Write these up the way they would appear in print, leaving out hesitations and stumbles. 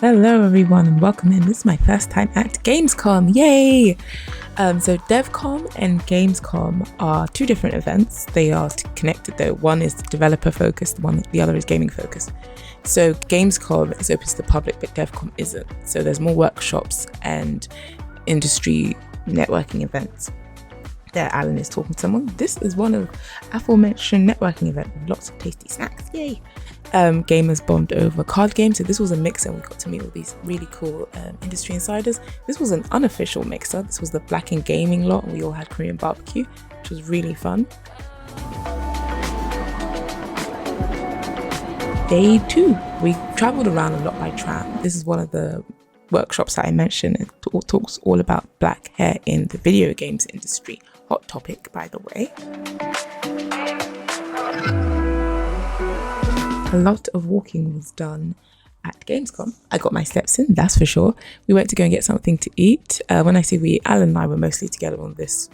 Hello everyone and welcome in. This is my first time at Gamescom. Yay! So DevCom and Gamescom are two different events. They are connected though. One is developer focused, the other is gaming focused. So Gamescom is open to the public, but DevCom isn't. So there's more workshops and industry networking events. There, Alan is talking to someone. This is one of aforementioned networking events with lots of tasty snacks. Yay! Gamers bonded over card games. So this was a mixer and we got to meet all these really cool industry insiders. This was an unofficial mixer. This was the Black and Gaming lot and we all had Korean barbecue, which was really fun. Day 2, we travelled around a lot by tram. This is one of the workshops that I mentioned. It talks all about black hair in the video games industry. Hot topic, by the way. A lot of walking was done at Gamescom. I got my steps in, that's for sure. We went to go and get something to eat. When I say we, Alan and I were mostly together on this,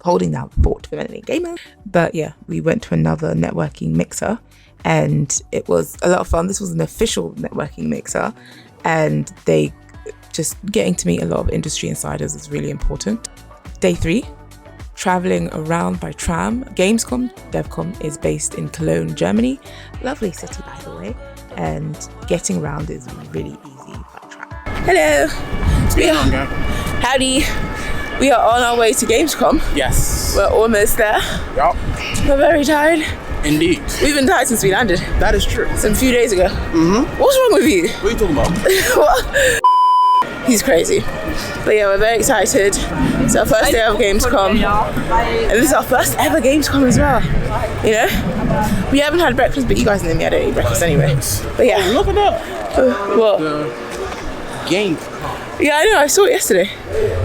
holding down the fort for Melanie Gamer. But yeah, we went to another networking mixer and it was a lot of fun. This was an official networking mixer and they just getting to meet a lot of industry insiders is really important. Day 3. Traveling around by tram. Gamescom, DevCom is based in Cologne, Germany. Lovely city, by the way. And getting around is really easy by tram. Hello. Howdy. We are on our way to Gamescom. Yes. We're almost there. Yup. We're very tired. Indeed. We've been tired since we landed. That is true. Some few days ago. Mm-hmm. What's wrong with you? What are you talking about? What? He's crazy. But yeah, we're very excited. It's our first day of Gamescom. And this is our first ever Gamescom as well. You know? We haven't had breakfast, but you guys know me, I don't eat breakfast anyway. But yeah. Look at that. What? The Gamescom. Yeah, I know, I saw it yesterday.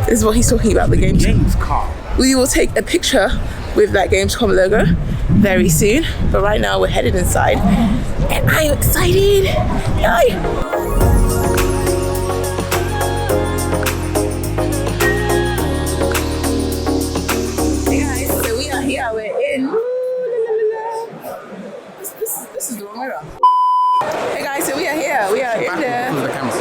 This is what he's talking about, the Gamescom. Gamescom. We will take a picture with that Gamescom logo very soon. But right now we're headed inside. And I'm excited. Yay! Hey guys, so we are here. We are in the camera.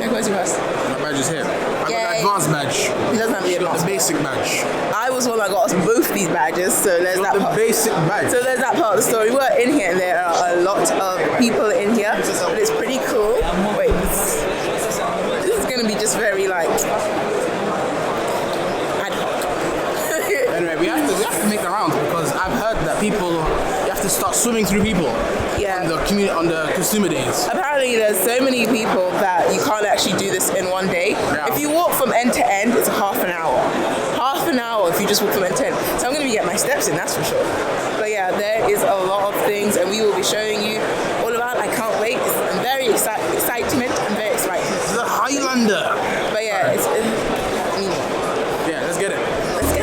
Hey, where's your house? My badge is here. I got the advanced badge. He doesn't have the advanced. The basic badge. I was one that got us both these badges, so there's that part. Basic badge. So there's that part of the story. We're in here and there are a lot of people in here, but it's pretty cool. Wait, this is gonna be just very like ad hoc. Anyway, we have to make the rounds because I've heard that you have to start swimming through people. Yeah. On the consumer days. Apparently there's so many people that you can't actually do this in one day. Yeah. If you walk from end to end, it's half an hour. Half an hour if you just walk from end to end. So I'm going to be getting my steps in, that's for sure. But yeah, there is a lot of things and we will be showing you all about. I can't wait. I'm very excitement. I'm very excited. It's the Highlander. But yeah, Yeah, let's get it. Let's go.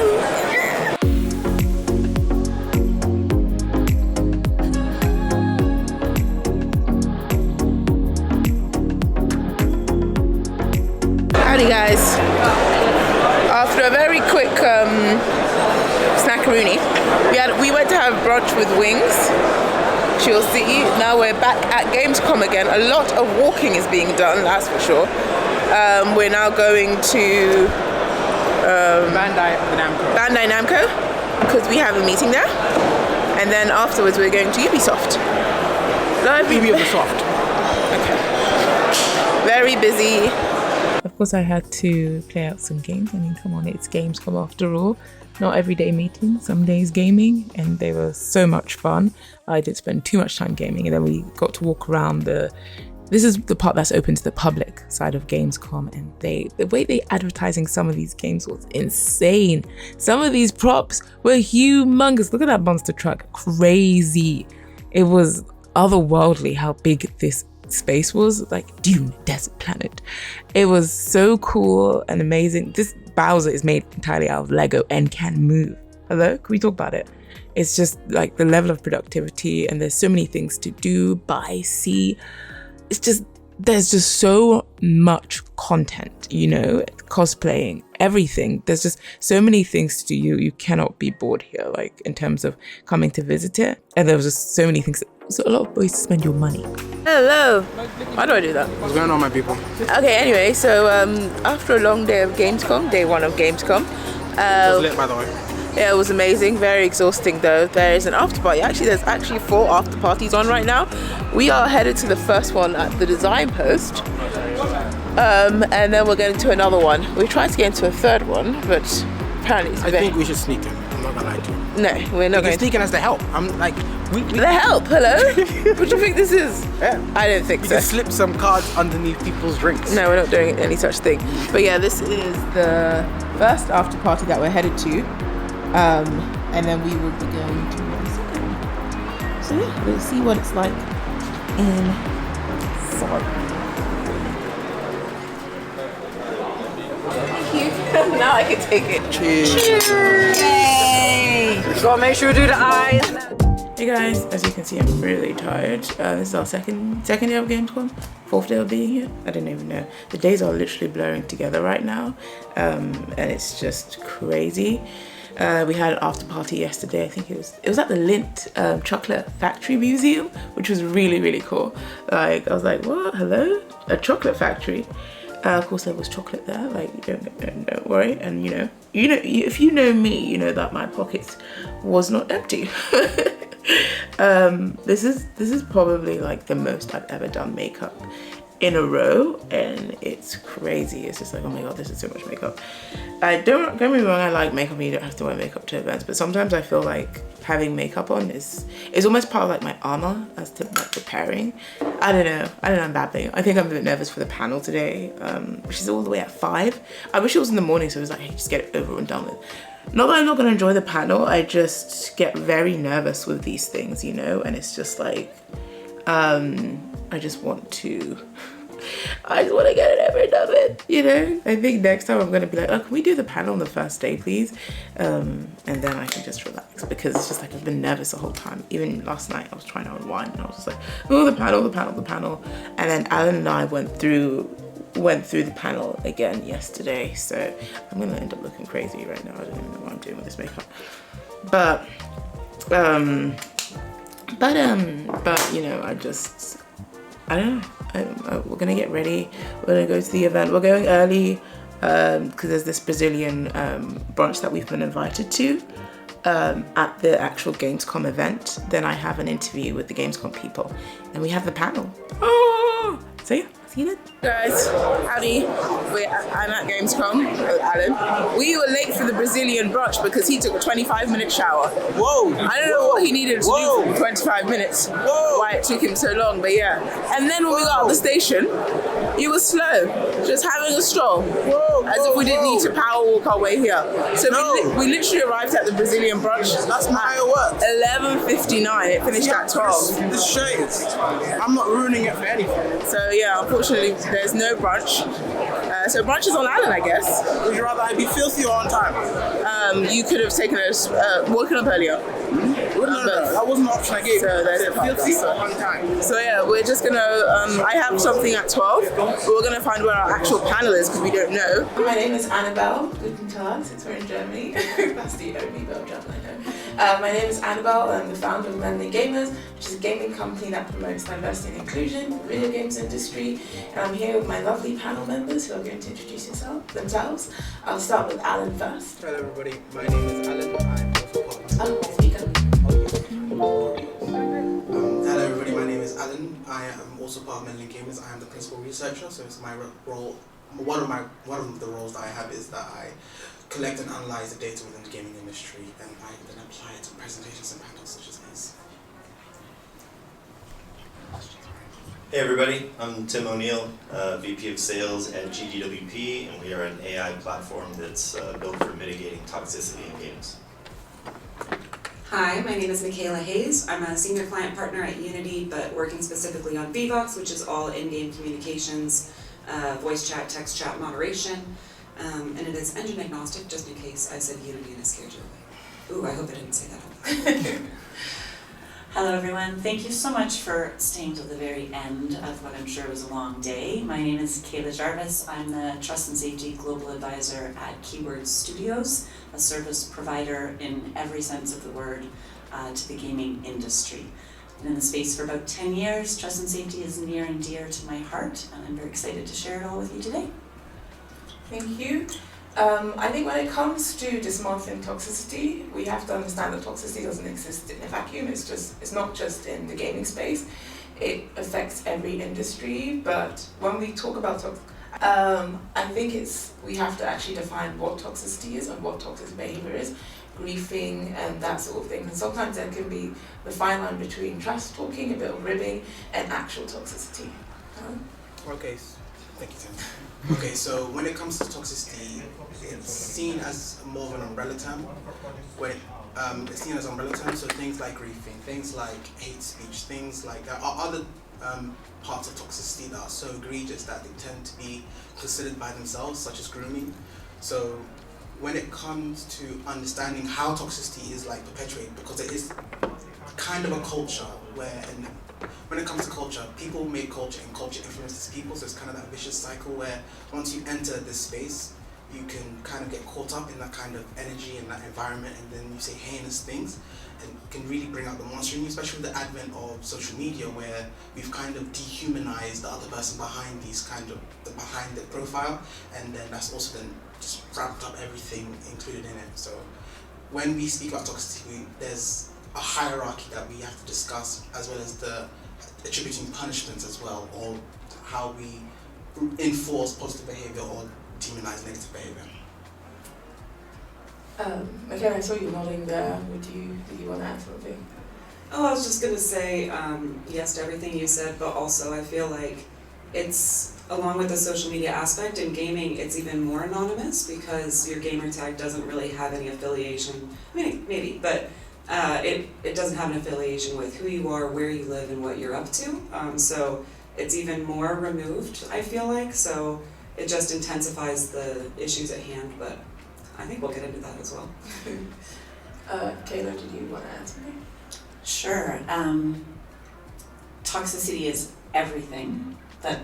Howdy guys. After a very quick snackaroonie, we went to have brunch with Wings. She'll see. Now we're back at Gamescom again. A lot of walking is being done, that's for sure. We're now going to Bandai Namco because we have a meeting there. And then afterwards we're going to Ubisoft. Ubisoft. Okay. Very busy. Of course, I had to play out some games. I mean, come on, it's Gamescom after all. Not everyday meetings, some days gaming, and they were so much fun. I did spend too much time gaming, and then we got to walk around this is the part that's open to the public side of Gamescom, and the way they advertising some of these games was insane. Some of these props were humongous. Look at that monster truck, crazy. It was otherworldly how big this space was, like Dune, desert planet. It was so cool and amazing. This Bowser is made entirely out of Lego and can move. Hello, can we talk about it? It's just like the level of productivity and there's so many things to do, buy, see. It's just, there's just so much content, you know, cosplaying, everything. There's just so many things to do. You cannot be bored here, like in terms of coming to visit it. And there was just so many things. So a lot of ways to spend your money. Hello. Why do I do that? What's going on, my people? Okay, anyway, so after a long day of Gamescom, day one of Gamescom. It was lit, by the way. Yeah, it was amazing. Very exhausting though. There is an after party. There's actually 4 after parties on right now. We are headed to the first one at the Design Post. And then we're going to another one. We tried to get into a third one, but apparently it's I think we should sneak in. I'm not gonna lie to you. No, we're not going to. Sneak in as the help. I'm like, the help? Hello? What do you think this is? Yeah. I don't think You so. can slip some cards underneath people's drinks. No, we're not doing any such thing. But yeah, this is the first after party that we're headed to. And then we will be going to the second. So yeah, we'll see what it's like inside. Now I can take it. Cheers. Hey! Gotta make sure we do the eyes. Hey guys, as you can see, I'm really tired. This is our second day of Gamescom, 4th day of being here. I don't even know. The days are literally blurring together right now, and it's just crazy. We had an after party yesterday. I think it was at the Lindt Chocolate Factory Museum, which was really cool. Like I was like, what? Hello? A chocolate factory? Of course, there was chocolate there. Like, don't worry. And you know, if you know me, you know that my pockets was not empty. This is probably like the most I've ever done makeup in a row, and it's crazy. It's just like, oh my god, this is so much makeup. Don't get me wrong, I like makeup and you don't have to wear makeup to events, but sometimes I feel like having makeup on is almost part of like my armor as to like preparing. I don't know, I'm babbling. I think I'm a bit nervous for the panel today, which is all the way at 5. I wish it was in the morning, so it was like, hey, just get it over and done with. Not that I'm not gonna enjoy the panel, I just get very nervous with these things, you know, and it's just like, I just want to get it over and done with, you know? I think next time I'm gonna be like, oh, can we do the panel on the first day, please? And then I can just relax, because it's just like I've been nervous the whole time. Even last night I was trying to unwind and I was just like, oh, the panel. And then Alan and I went through the panel again yesterday, so I'm gonna end up looking crazy right now. I don't even know what I'm doing with this makeup. But you know, I don't know. We're gonna get ready. We're gonna go to the event. We're going early because there's this Brazilian brunch that we've been invited to at the actual Gamescom event. Then I have an interview with the Gamescom people, and we have the panel. Oh, so yeah. See you then. Guys, howdy. I'm at Gamescom with Alan. We were late for the Brazilian brunch because he took a 25-minute shower. Whoa! I don't know what he needed to do for 25 minutes. Whoa! Why it took him so long, but yeah. And then when we got out the station, he was slow, just having a stroll. As if we didn't need to power walk our way here. So we literally arrived at the Brazilian brunch. That's how it works. 11:59. It finished at 12. This shades. I'm not ruining it for anything. So yeah, unfortunately, there's no brunch. So brunch is on Alan, I guess. Would you rather I be filthy or on time? You could have taken us, woken up earlier. No, that wasn't the option I gave. So that's filthy or on time. So yeah, we're just gonna, I have something at 12, but we're gonna find where our actual panel is because we don't know. My name is Annabelle. Guten Tag, since we're in Germany. That's the only Belgian I know. My name is Annabelle. I'm the founder of Manly Gamers, which is a gaming company that promotes diversity and inclusion in the video games industry. And I'm here with my lovely panel members who are going to introduce themselves. I'll start with Alan first. Hello everybody, my name is Alan. I'm also part Speaker. Hello everybody, my name is Alan. I am also part of Manly Gamers. I am the principal researcher, so it's my role. One of the roles that I have is that I collect and analyze the data within the gaming industry, and I then apply it to presentations and panels such as this. Hey everybody, I'm Tim O'Neill, VP of Sales at GDWP, and we are an AI platform that's built for mitigating toxicity in games. Hi, my name is Michaela Hayes. I'm a senior client partner at Unity, but working specifically on Vivox, which is all in-game communications, voice chat, text chat moderation, and it is engine agnostic, just in case I said Unity and it scared you away. Ooh, I hope I didn't say that. Hello everyone, thank you so much for staying till the very end of what I'm sure was a long day. My name is Kayla Jarvis. I'm the Trust and Safety Global Advisor at Keyword Studios, a service provider in every sense of the word to the gaming industry. Been in the space for about 10 years. Trust and safety is near and dear to my heart, and I'm very excited to share it all with you today. Thank you. I think when it comes to dismantling toxicity, we have to understand that toxicity doesn't exist in a vacuum. It's not just in the gaming space. It affects every industry. But when we talk about I think we have to actually define what toxicity is and what toxic behavior is, griefing and that sort of thing. And sometimes there can be the fine line between trash talking, a bit of ribbing, and actual toxicity. Okay, thank you, Tim. Okay, so when it comes to toxicity, it's seen as more of an umbrella term. When it's seen as umbrella term, so things like griefing, things like hate speech, things like there are other parts of toxicity that are so egregious that they tend to be considered by themselves, such as grooming. So when it comes to understanding how toxicity is like perpetuated, because it is kind of a culture where, and when it comes to culture, people make culture and culture influences people, so it's kind of that vicious cycle where once you enter this space, you can kind of get caught up in that kind of energy and that environment, and then you say heinous things, and can really bring out the monster in you, especially with the advent of social media where we've kind of dehumanized the other person behind behind the profile, and then that's also then just wrapped up everything included in it. So when we speak about toxicity, there's a hierarchy that we have to discuss, as well as the attributing punishments as well, or how we enforce positive behavior or demonize negative behavior. Again, I saw you nodding there. Did you want to add something? Oh, I was just going to say yes to everything you said, but also I feel like it's, along with the social media aspect, in gaming it's even more anonymous because your gamer tag doesn't really have any affiliation. I mean, maybe, but it doesn't have an affiliation with who you are, where you live, and what you're up to. So it's even more removed, I feel like. So it just intensifies the issues at hand, but I think we'll get into that as well. Kayla, did you want to add something? Sure. Toxicity is everything that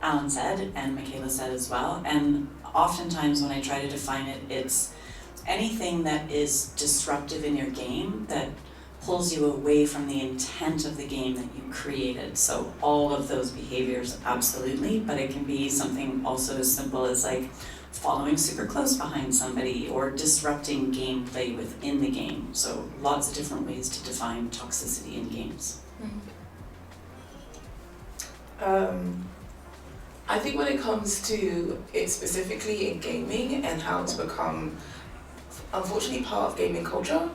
Alan said and Michaela said as well. And oftentimes when I try to define it, it's anything that is disruptive in your game that pulls you away from the intent of the game that you created. So all of those behaviors, absolutely, but it can be something also as simple as like following super close behind somebody or disrupting gameplay within the game. So lots of different ways to define toxicity in games. I think when it comes to it specifically in gaming and how it's become, unfortunately, part of gaming culture,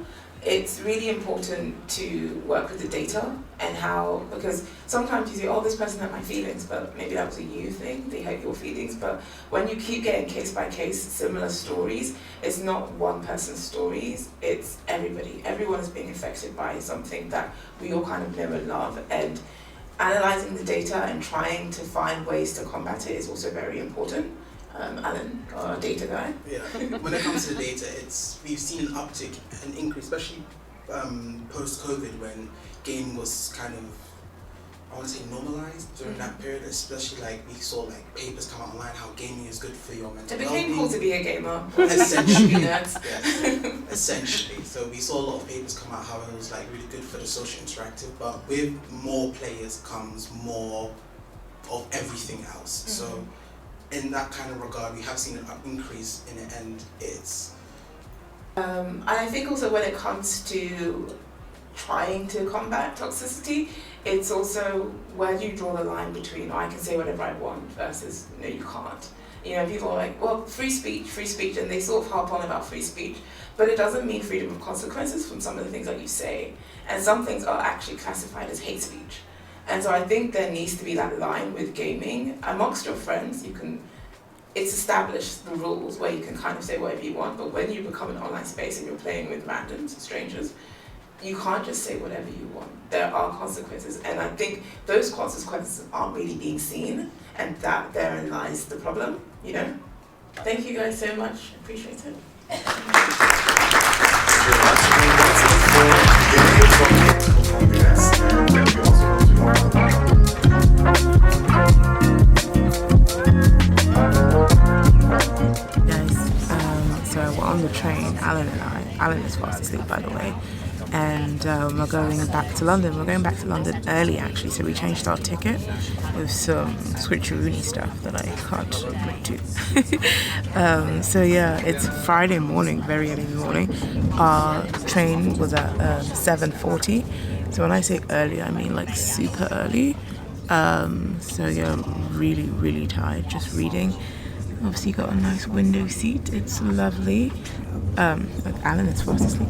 it's really important to work with the data and how, because sometimes you say, oh, this person hurt my feelings, but maybe that was a you thing, they hurt your feelings. But when you keep getting case by case similar stories, it's not one person's stories, it's everybody. Everyone is being affected by something that we all kind of know and love, and analysing the data and trying to find ways to combat it is also very important. Alan, our data guy. Yeah, when it comes to the data, we've seen an uptick, an increase, especially post-COVID when gaming was kind of, I want to say, normalized during that period, especially like we saw like papers come out online how gaming is good for your mental It well-being. became cool to be a gamer. Essentially, Yes. Essentially. So we saw a lot of papers come out how it was like really good for the social interactive, but with more players comes more of everything else. So in that kind of regard, we have seen an increase in it, and it's... And I think also when it comes to trying to combat toxicity, it's also where do you draw the line between, oh, I can say whatever I want versus, no, you can't. You know, people are like, well, free speech, and they sort of harp on about free speech, but it doesn't mean freedom of consequences from some of the things that you say. And some things are actually classified as hate speech. And so I think there needs to be that line with gaming. Amongst your friends, it's established the rules where you can kind of say whatever you want, but when you become an online space and you're playing with randoms, strangers, you can't just say whatever you want. There are consequences, and I think those consequences aren't really being seen, and that therein lies the problem, you know? Thank you guys so much, appreciate it. That's So we're on the train, Alan and I. Alan is fast asleep, by the way. And we're going back to London. We're going back to London early, actually, so we changed our ticket with some switcheroony stuff that I can't admit to. So yeah, it's Friday morning, very early in the morning. Our train was at 7:40. So when I say early, I mean like super early. So yeah, really, really tired, just reading. Obviously got a nice window seat, it's lovely. Like Alan is fast asleep.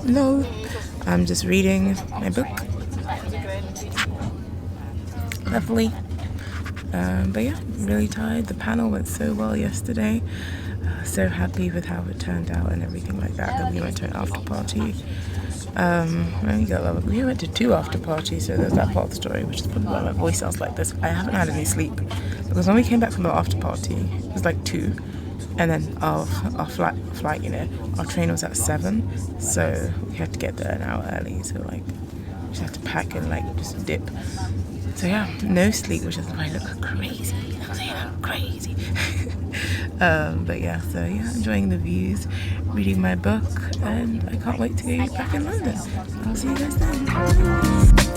No, I'm just reading my book. Lovely. But yeah, really tired. The panel went so well yesterday. So happy with how it turned out and everything like that. Then we went to an after party. We went to 2 after parties, so there's that part of the story, which is probably why my voice sounds like this. I haven't had any sleep because when we came back from the after party, it was like 2, and then our flight, our train was at 7, so we had to get there an hour early. So like, we just had to pack and like just dip. So yeah, no sleep, which is why I look crazy. I'm saying I'm crazy. But yeah, so yeah, enjoying the views, reading my book, and I can't wait to go back in London. I'll see you guys then.